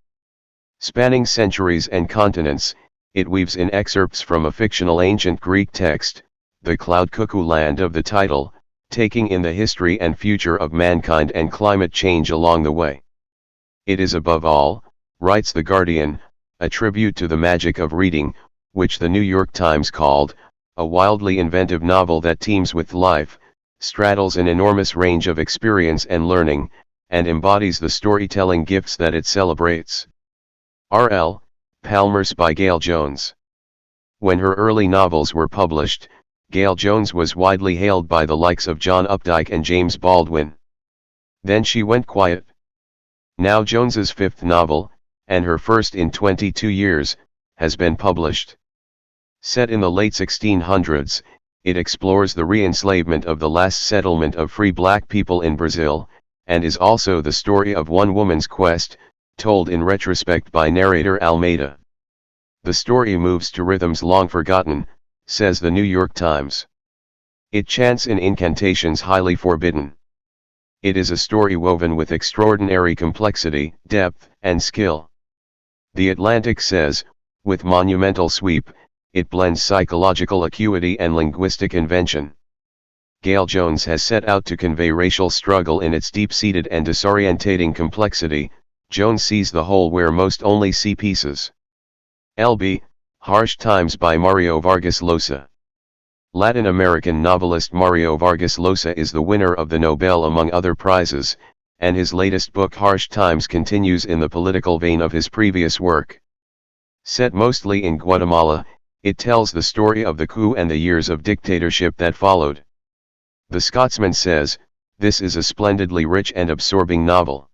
Spanning centuries and continents, it weaves in excerpts from a fictional ancient Greek text, the cloud cuckoo land of the title, taking in the history and future of mankind and climate change along the way. It is above all, writes The Guardian, a tribute to the magic of reading, which the New York Times called, a wildly inventive novel that teems with life, straddles an enormous range of experience and learning, and embodies the storytelling gifts that it celebrates. R.L. Palmers by Gail Jones. When her early novels were published, Gail Jones was widely hailed by the likes of John Updike and James Baldwin. Then she went quiet. Now Jones's fifth novel, and her first in 22 years, has been published. Set in the late 1600s, it explores the re-enslavement of the last settlement of free black people in Brazil, and is also the story of one woman's quest, told in retrospect by narrator Almeida. The story moves to rhythms long forgotten, says the New York Times. It chants in incantations highly forbidden. It is a story woven with extraordinary complexity, depth, and skill. The Atlantic says, with monumental sweep, it blends psychological acuity and linguistic invention. Gail Jones has set out to convey racial struggle in its deep-seated and disorientating complexity. Jones sees the whole where most only see pieces. L.B. Harsh Times by Mario Vargas Llosa. Latin American novelist Mario Vargas Llosa is the winner of the Nobel among other prizes, and his latest book Harsh Times continues in the political vein of his previous work. Set mostly in Guatemala, it tells the story of the coup and the years of dictatorship that followed. The Scotsman says, this is a splendidly rich and absorbing novel.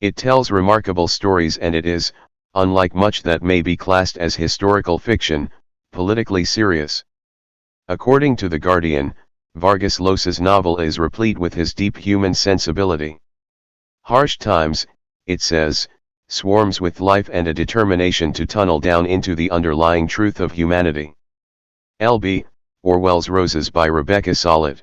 It tells remarkable stories and it is, unlike much that may be classed as historical fiction, politically serious. According to The Guardian, Vargas Llosa's novel is replete with his deep human sensibility. Harsh Times, it says, swarms with life and a determination to tunnel down into the underlying truth of humanity. L.B. Orwell's Roses by Rebecca Solid.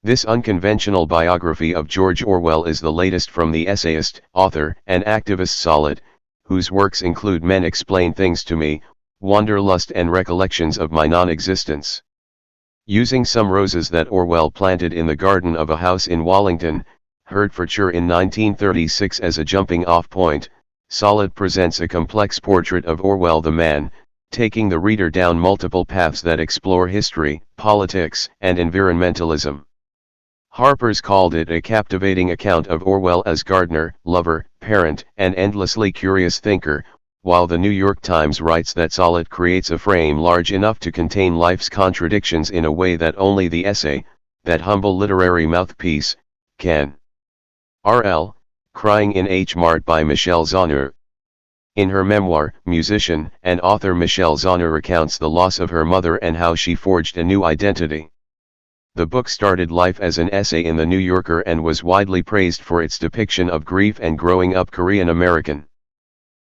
This unconventional biography of George Orwell is the latest from the essayist, author, and activist Solid, whose works include Men Explain Things to Me, Wanderlust and Recollections of My Non-Existence. Using some roses that Orwell planted in the garden of a house in Wallington, Hertfordshire in 1936 as a jumping-off point, Solid presents a complex portrait of Orwell the man, taking the reader down multiple paths that explore history, politics, and environmentalism. Harper's called it a captivating account of Orwell as gardener, lover, parent, and endlessly curious thinker, while the New York Times writes that Solid creates a frame large enough to contain life's contradictions in a way that only the essay, that humble literary mouthpiece, can. R.L. Crying in H. Mart by Michelle Zauner. In her memoir, musician and author Michelle Zauner recounts the loss of her mother and how she forged a new identity. The book started life as an essay in The New Yorker and was widely praised for its depiction of grief and growing up Korean American.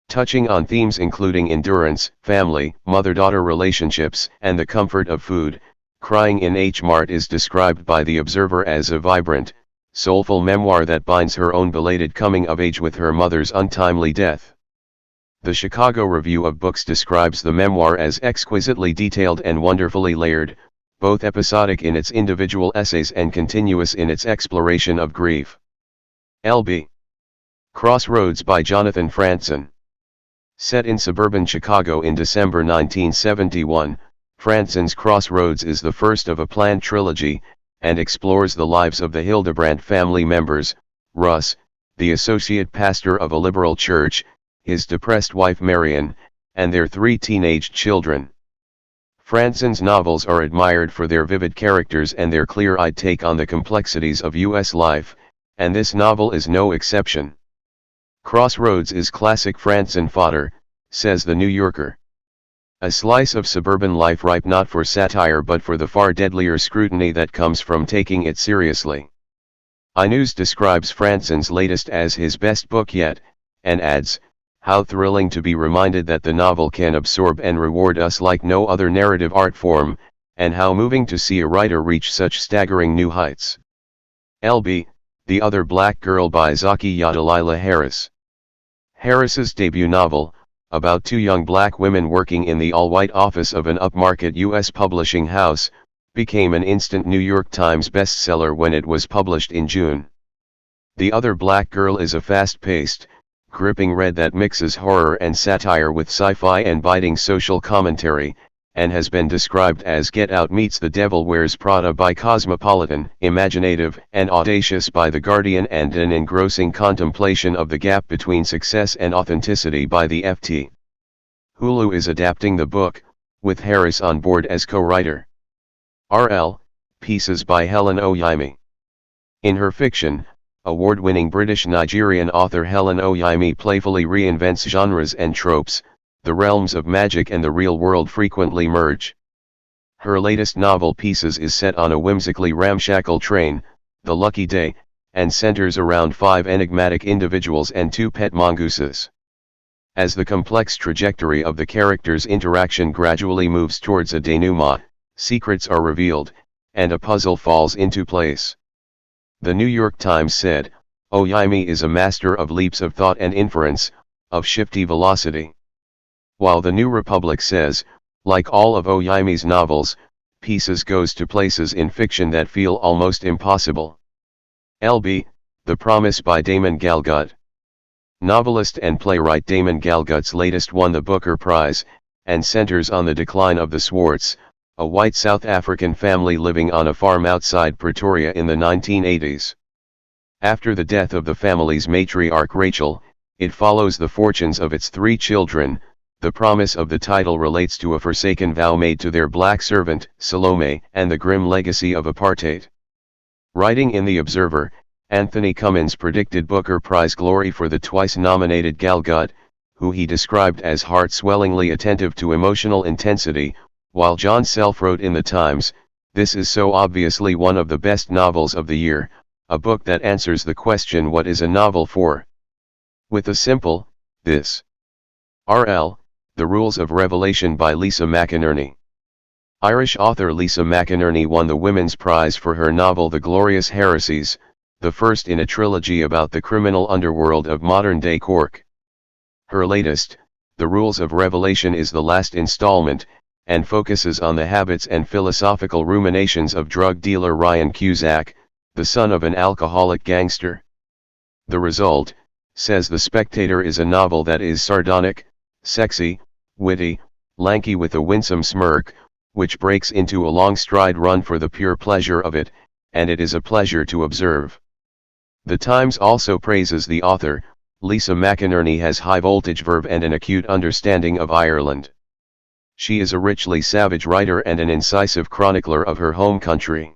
Touching on themes including endurance, family, mother-daughter relationships, and the comfort of food, Crying in H. Mart is described by The Observer as a vibrant, soulful memoir that binds her own belated coming of age with her mother's untimely death. The Chicago Review of Books describes the memoir as exquisitely detailed and wonderfully layered, both episodic in its individual essays and continuous in its exploration of grief. L.B. Crossroads by Jonathan Franzen. Set in suburban Chicago in December 1971, Franzen's Crossroads is the first of a planned trilogy, and explores the lives of the Hildebrandt family members, Russ, the associate pastor of a liberal church, his depressed wife Marion, and their 3 teenage children. Franzen's novels are admired for their vivid characters and their clear-eyed take on the complexities of U.S. life, and this novel is no exception. Crossroads is classic Franzen fodder, says the New Yorker. A slice of suburban life ripe not for satire but for the far deadlier scrutiny that comes from taking it seriously. iNews describes Franzen's latest as his best book yet, and adds, "How thrilling to be reminded that the novel can absorb and reward us like no other narrative art form, and how moving to see a writer reach such staggering new heights." LB, The Other Black Girl by Zaki Yadalila Harris. Harris's debut novel, about two young black women working in the all-white office of an upmarket U.S. publishing house, became an instant New York Times bestseller when it was published in June. The Other Black Girl is a fast-paced, gripping read that mixes horror and satire with sci-fi and biting social commentary, and has been described as Get Out meets The Devil Wears Prada by Cosmopolitan, imaginative and audacious by The Guardian, and an engrossing contemplation of the gap between success and authenticity by the FT. Hulu is adapting the book, with Harris on board as co-writer. RL, Pieces by Helen Oyemi. In her fiction, award-winning British-Nigerian author Helen Oyemi playfully reinvents genres and tropes. The realms of magic and the real world frequently merge. Her latest novel Pieces is set on a whimsically ramshackle train, The Lucky Day, and centers around 5 enigmatic individuals and 2 pet mongooses. As the complex trajectory of the characters' interaction gradually moves towards a denouement, secrets are revealed, and a puzzle falls into place. The New York Times said, Oyemi is a master of leaps of thought and inference, of shifty velocity. While the New Republic says, like all of Oyemi's novels, Pieces goes to places in fiction that feel almost impossible. LB, The Promise by Damon Galgut. Novelist and playwright Damon Galgut's latest won the Booker Prize, and centers on the decline of the Swartz, a white South African family living on a farm outside Pretoria in the 1980s. After the death of the family's matriarch Rachel, it follows the fortunes of its 3 children. The promise of the title relates to a forsaken vow made to their black servant, Salome, and the grim legacy of apartheid. Writing in The Observer, Anthony Cummins predicted Booker Prize glory for the twice-nominated Galgut, who he described as heart-swellingly attentive to emotional intensity, while John Self wrote in The Times, "This is so obviously one of the best novels of the year, a book that answers the question what is a novel for? With a simple, this." RL, The Rules of Revelation by Lisa McInerney. Irish author Lisa McInerney won the Women's Prize for her novel The Glorious Heresies, the first in a trilogy about the criminal underworld of modern-day Cork. Her latest, The Rules of Revelation, is the last installment, and focuses on the habits and philosophical ruminations of drug dealer Ryan Cusack, the son of an alcoholic gangster. The result, says The Spectator, is a novel that is sardonic, sexy, witty, lanky with a winsome smirk, which breaks into a long stride run for the pure pleasure of it, and it is a pleasure to observe. The Times also praises the author. Lisa McInerney has high-voltage verve and an acute understanding of Ireland. She is a richly savage writer and an incisive chronicler of her home country.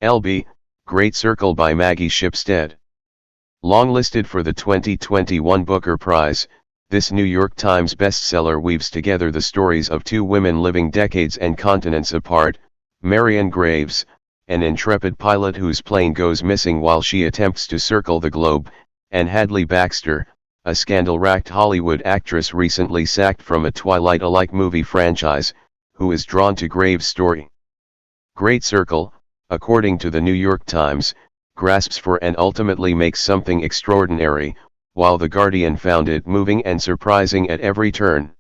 LB, Great Circle by Maggie Shipstead. Longlisted for the 2021 Booker Prize, this New York Times bestseller weaves together the stories of 2 women living decades and continents apart, Marian Graves, an intrepid pilot whose plane goes missing while she attempts to circle the globe, and Hadley Baxter, a scandal-racked Hollywood actress recently sacked from a Twilight-alike movie franchise, who is drawn to Graves' story. Great Circle, according to the New York Times, grasps for and ultimately makes something extraordinary, while The Guardian found it moving and surprising at every turn.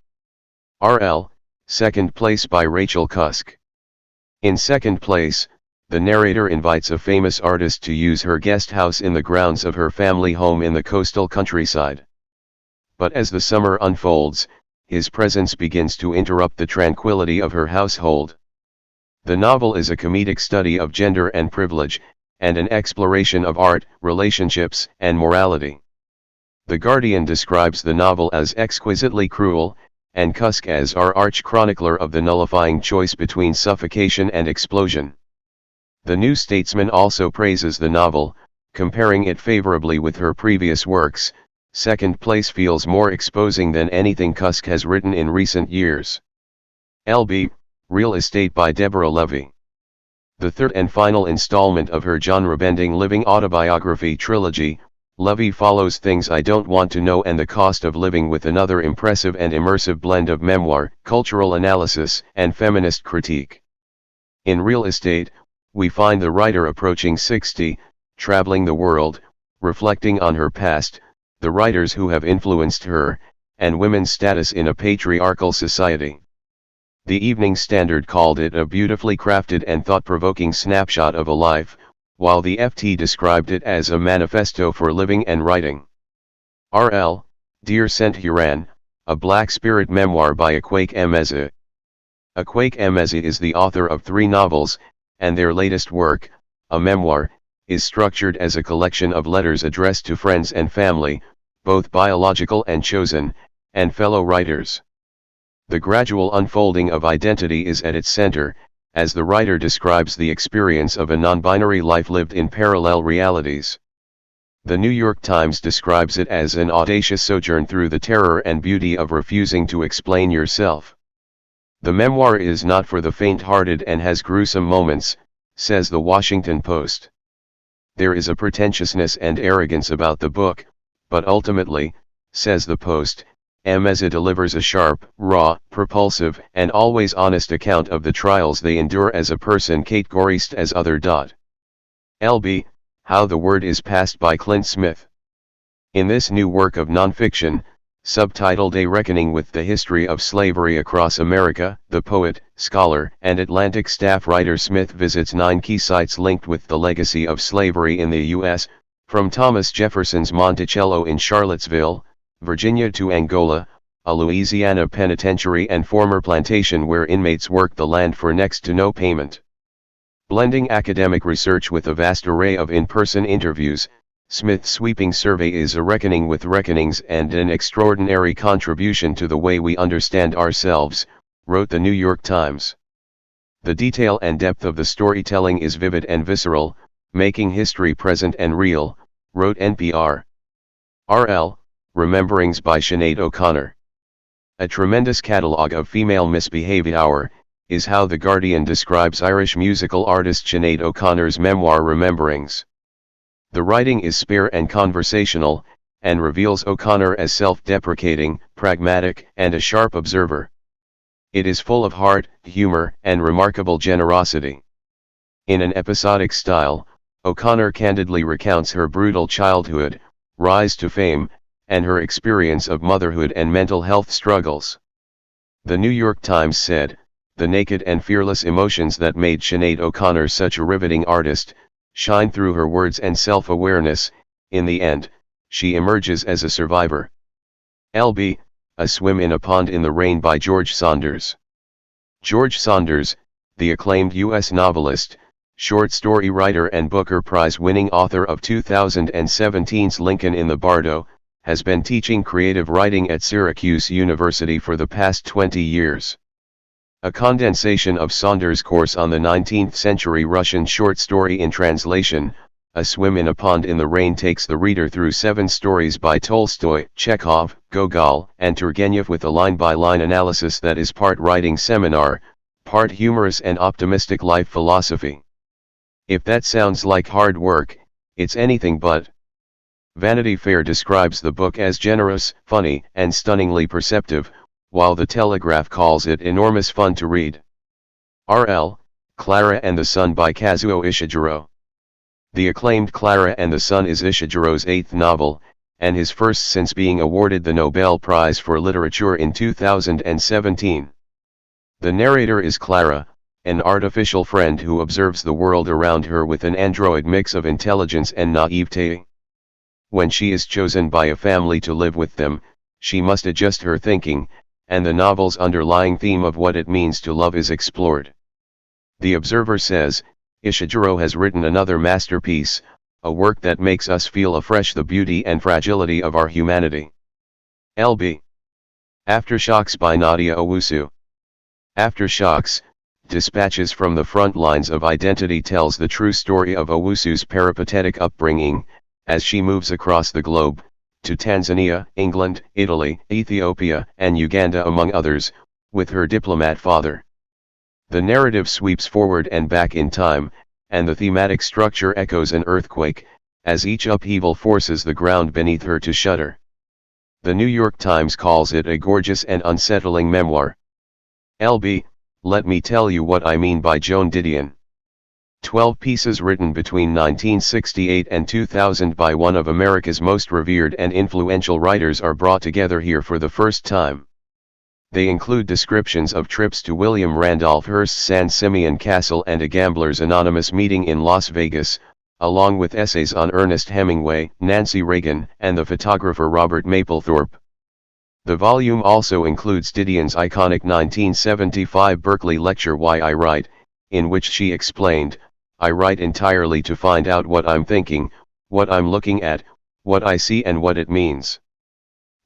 RL, Second Place by Rachel Cusk. In second place, the narrator invites a famous artist to use her guest house in the grounds of her family home in the coastal countryside. But as the summer unfolds, his presence begins to interrupt the tranquility of her household. The novel is a comedic study of gender and privilege, and an exploration of art, relationships, and morality. The Guardian describes the novel as exquisitely cruel, and Cusk as our arch-chronicler of the nullifying choice between suffocation and explosion. The New Statesman also praises the novel, comparing it favorably with her previous works, Second place feels more exposing than anything Kusk has written in recent years. LB, Real Estate by Deborah Levy. The third and final installment of her genre-bending living autobiography trilogy, Levy follows Things I Don't Want to Know and The Cost of Living with another impressive and immersive blend of memoir, cultural analysis, and feminist critique. In Real Estate, we find the writer approaching 60, traveling the world, reflecting on her past, the writers who have influenced her, and women's status in a patriarchal society. The Evening Standard called it a beautifully crafted and thought-provoking snapshot of a life, while the FT described it as a manifesto for living and writing. RL, Dear Saint Huron, a Black Spirit memoir by Akwaeke Emezi. Akwaeke Emezi is the author of 3 novels, and their latest work, a memoir, is structured as a collection of letters addressed to friends and family, both biological and chosen, and fellow writers. The gradual unfolding of identity is at its center, as the writer describes the experience of a non-binary life lived in parallel realities. The New York Times describes it as an audacious sojourn through the terror and beauty of refusing to explain yourself. The memoir is not for the faint-hearted and has gruesome moments, says the Washington Post. There is a pretentiousness and arrogance about the book, but ultimately, says the Post, Emezi delivers a sharp, raw, propulsive, and always honest account of the trials they endure as a person categorized as other. LB, How the Word is Passed by Clint Smith. In this new work of nonfiction, subtitled A Reckoning with the History of Slavery Across America, the poet, scholar, and Atlantic staff writer Smith visits 9 key sites linked with the legacy of slavery in the U.S., from Thomas Jefferson's Monticello in Charlottesville, Virginia to Angola, a Louisiana penitentiary and former plantation where inmates worked the land for next to no payment. Blending academic research with a vast array of in-person interviews, Smith's sweeping survey is a reckoning with reckonings and an extraordinary contribution to the way we understand ourselves, wrote the New York Times. The detail and depth of the storytelling is vivid and visceral, making history present and real, wrote NPR. RL, Rememberings by Sinead O'Connor. A tremendous catalogue of female misbehaviour, is how The Guardian describes Irish musical artist Sinead O'Connor's memoir Rememberings. The writing is spare and conversational, and reveals O'Connor as self-deprecating, pragmatic, and a sharp observer. It is full of heart, humor, and remarkable generosity. In an episodic style, O'Connor candidly recounts her brutal childhood, rise to fame, and her experience of motherhood and mental health struggles. The New York Times said, the naked and fearless emotions that made Sinead O'Connor such a riveting artist, shine through her words and self-awareness. In the end, she emerges as a survivor. LB, A Swim in a Pond in the Rain by George Saunders. George Saunders, the acclaimed U.S. novelist, short story writer and Booker Prize-winning author of 2017's Lincoln in the Bardo, has been teaching creative writing at Syracuse University for the past 20 years. A condensation of Saunders' course on the 19th-century Russian short story in translation, A Swim in a Pond in the Rain takes the reader through 7 stories by Tolstoy, Chekhov, Gogol, and Turgenev with a line-by-line analysis that is part writing seminar, part humorous and optimistic life philosophy. If that sounds like hard work, it's anything but. Vanity Fair describes the book as generous, funny, and stunningly perceptive, while The Telegraph calls it enormous fun to read. RL, Clara and the Sun by Kazuo Ishiguro. The acclaimed Clara and the Sun is Ishijuro's 8th novel, and his first since being awarded the Nobel Prize for Literature in 2017. The narrator is Clara, an artificial friend who observes the world around her with an android mix of intelligence and naivete. When she is chosen by a family to live with them, she must adjust her thinking, and the novel's underlying theme of what it means to love is explored. The Observer says, Ishiguro has written another masterpiece, a work that makes us feel afresh the beauty and fragility of our humanity. LB. Aftershocks by Nadia Owusu. Aftershocks, Dispatches from the Front Lines of Identity tells the true story of Owusu's peripatetic upbringing, as she moves across the globe, to Tanzania, England, Italy, Ethiopia, and Uganda among others, with her diplomat father. The narrative sweeps forward and back in time, and the thematic structure echoes an earthquake, as each upheaval forces the ground beneath her to shudder. The New York Times calls it a gorgeous and unsettling memoir. LB, let me tell you what I mean by Joan Didion. 12 pieces written between 1968 and 2000 by one of America's most revered and influential writers are brought together here for the first time. They include descriptions of trips to William Randolph Hearst's San Simeon Castle and a Gamblers Anonymous meeting in Las Vegas, along with essays on Ernest Hemingway, Nancy Reagan, and the photographer Robert Mapplethorpe. The volume also includes Didion's iconic 1975 Berkeley lecture Why I Write, in which she explained, "I write entirely to find out what I'm thinking, what I'm looking at, what I see and what it means."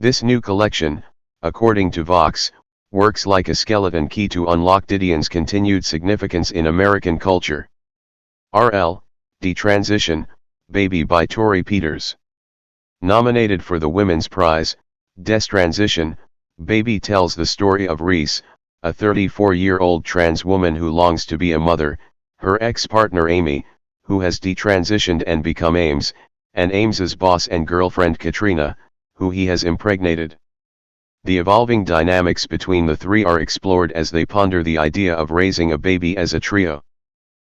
This new collection, according to Vox, works like a skeleton key to unlock Didion's continued significance in American culture. R.L. Detransition, Baby by Tori Peters. Nominated for the Women's Prize, Destransition, Baby tells the story of Reese, a 34-year-old trans woman who longs to be a mother, her ex-partner Amy, who has detransitioned and become Ames, and Ames's boss and girlfriend Katrina, who he has impregnated. The evolving dynamics between the three are explored as they ponder the idea of raising a baby as a trio.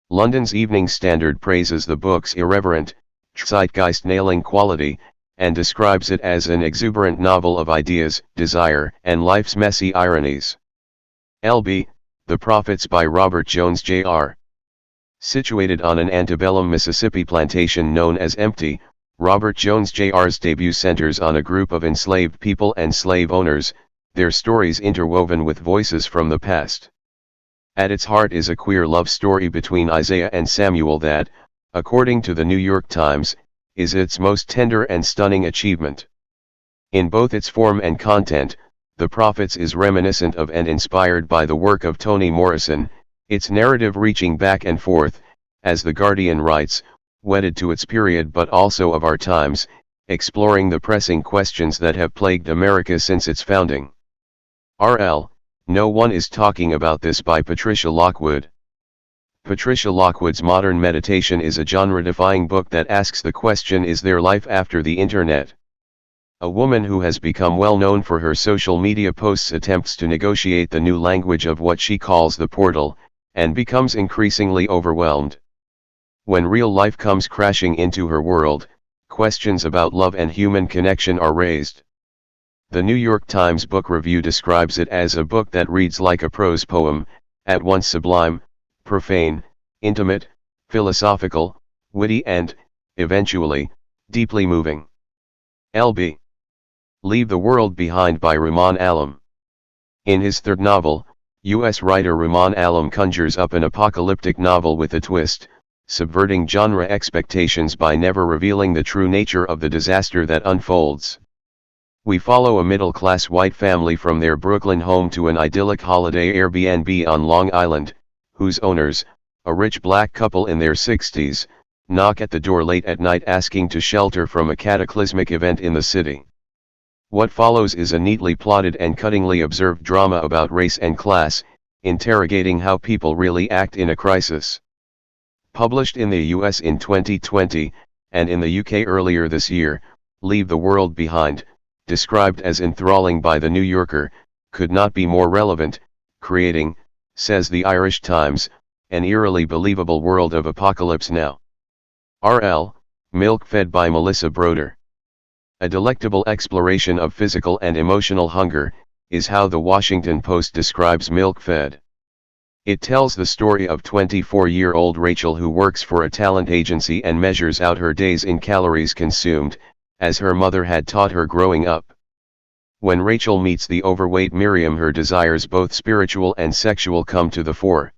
London's Evening Standard praises the book's irreverent, zeitgeist-nailing quality, and describes it as an exuberant novel of ideas, desire, and life's messy ironies. LB, The Prophets by Robert Jones Jr. Situated on an antebellum Mississippi plantation known as Empty, Robert Jones Jr.'s debut centers on a group of enslaved people and slave owners, their stories interwoven with voices from the past. At its heart is a queer love story between Isaiah and Samuel that, according to the New York Times, is its most tender and stunning achievement. In both its form and content, The Prophets is reminiscent of and inspired by the work of Toni Morrison, its narrative reaching back and forth, as The Guardian writes, wedded to its period but also of our times, exploring the pressing questions that have plagued America since its founding. R.L. No One Is Talking About This by Patricia Lockwood. Patricia Lockwood's Modern Meditation is a genre-defying book that asks the question, is there life after the internet? A woman who has become well known for her social media posts attempts to negotiate the new language of what she calls the portal, and becomes increasingly overwhelmed. When real life comes crashing into her world, questions about love and human connection are raised. The New York Times Book Review describes it as a book that reads like a prose poem, at once sublime, profane, intimate, philosophical, witty and, eventually, deeply moving. LB. Leave the World Behind by Rumaan Alam. In his third novel, U.S. writer Rumaan Alam conjures up an apocalyptic novel with a twist, subverting genre expectations by never revealing the true nature of the disaster that unfolds. We follow a middle-class white family from their Brooklyn home to an idyllic holiday Airbnb on Long Island, whose owners, a rich black couple in their 60s, knock at the door late at night asking to shelter from a cataclysmic event in the city. What follows is a neatly plotted and cuttingly observed drama about race and class, interrogating how people really act in a crisis. Published in the US in 2020, and in the UK earlier this year, Leave the World Behind, described as enthralling by The New Yorker, could not be more relevant, creating, says the Irish Times, an eerily believable world of apocalypse now. R.L., Milk Fed by Melissa Broder. A delectable exploration of physical and emotional hunger, is how the Washington Post describes Milk Fed. It tells the story of 24-year-old Rachel who works for a talent agency and measures out her days in calories consumed, as her mother had taught her growing up. When Rachel meets the overweight Miriam, her desires, both spiritual and sexual, come to the fore.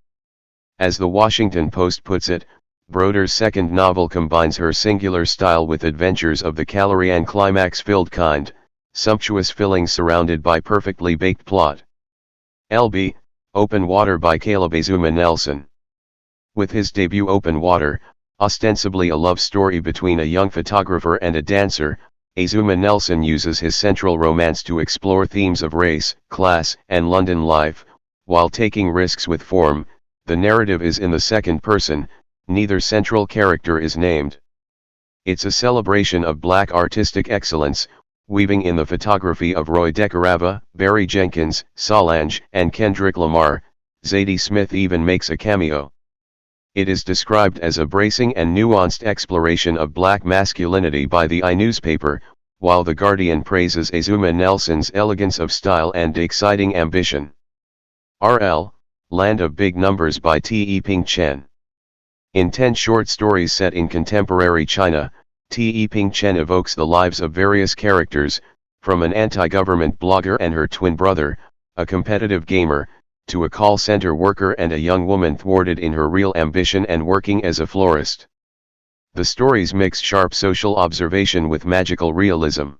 As the Washington Post puts it, Broder's second novel combines her singular style with adventures of the calorie and climax-filled kind, sumptuous fillings surrounded by perfectly baked plot. LB, Open Water by Caleb Azuma Nelson. With his debut Open Water, ostensibly a love story between a young photographer and a dancer, Azuma Nelson uses his central romance to explore themes of race, class, and London life, while taking risks with form. The narrative is in the second person, neither central character is named. It's a celebration of black artistic excellence, weaving in the photography of Roy Decarava, Barry Jenkins, Solange, and Kendrick Lamar. Zadie Smith even makes a cameo. It is described as a bracing and nuanced exploration of black masculinity by the newspaper, while The Guardian praises Azuma Nelson's elegance of style and exciting ambition. RL, Land of Big Numbers by Te Ping Chen. In 10 short stories set in contemporary China, Te Ping Chen evokes the lives of various characters, from an anti-government blogger and her twin brother, a competitive gamer, to a call center worker and a young woman thwarted in her real ambition and working as a florist. The stories mix sharp social observation with magical realism.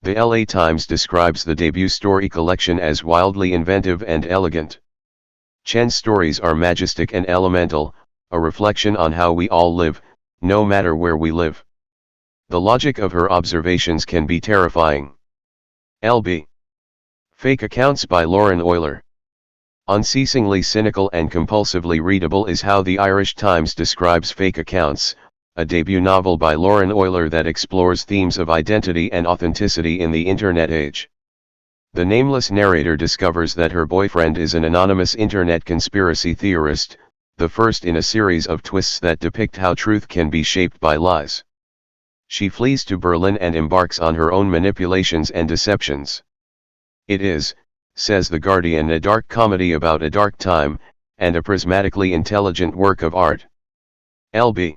The LA Times describes the debut story collection as wildly inventive and elegant. Chen's stories are majestic and elemental, a reflection on how we all live, no matter where we live. The logic of her observations can be terrifying. LB. Fake Accounts by Lauren Euler. Unceasingly cynical and compulsively readable is how the Irish Times describes Fake Accounts, a debut novel by Lauren Euler that explores themes of identity and authenticity in the internet age. The nameless narrator discovers that her boyfriend is an anonymous internet conspiracy theorist, the first in a series of twists that depict how truth can be shaped by lies. She flees to Berlin and embarks on her own manipulations and deceptions. It is, says The Guardian, a dark comedy about a dark time, and a prismatically intelligent work of art. LB.